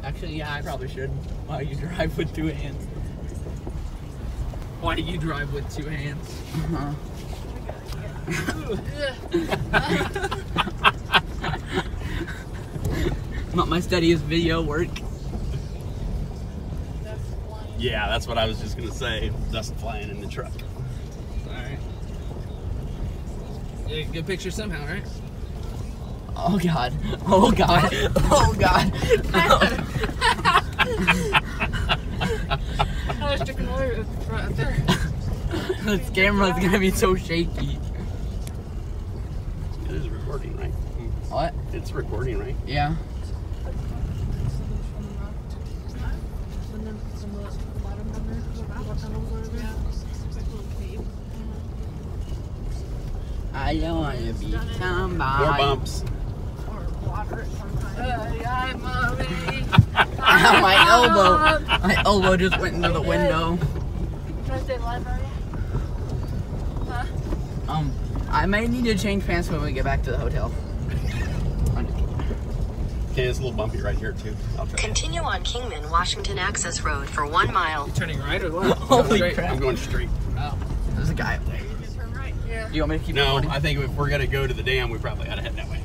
Actually, yeah, I probably should. Why you drive with two hands? Why do you drive with two hands? Not my steadiest video work. Yeah, that's what I was just gonna say. Dust flying in the truck. Alright. Yeah, good picture somehow, right? Oh god. Oh god. Oh god. I was drinking water right there. This camera's gonna be so shaky. It is recording, right? What? It's recording, right? Yeah. I don't want to be somebody. More bumps. Or water sometimes. My elbow. My elbow just went into the window. Try to stay alive, are you? Huh? I may need to change pants when we get back to the hotel. Okay, it's a little bumpy right here too. I'll try. Continue on Kingman, Washington Access Road for 1 mile. You turning right or left? Holy crap. I'm going straight. Oh. There's a guy up there. Turn right. Yeah. Do you want me to keep No, recording? I think if we're gonna go to the dam, we probably ought to head that way.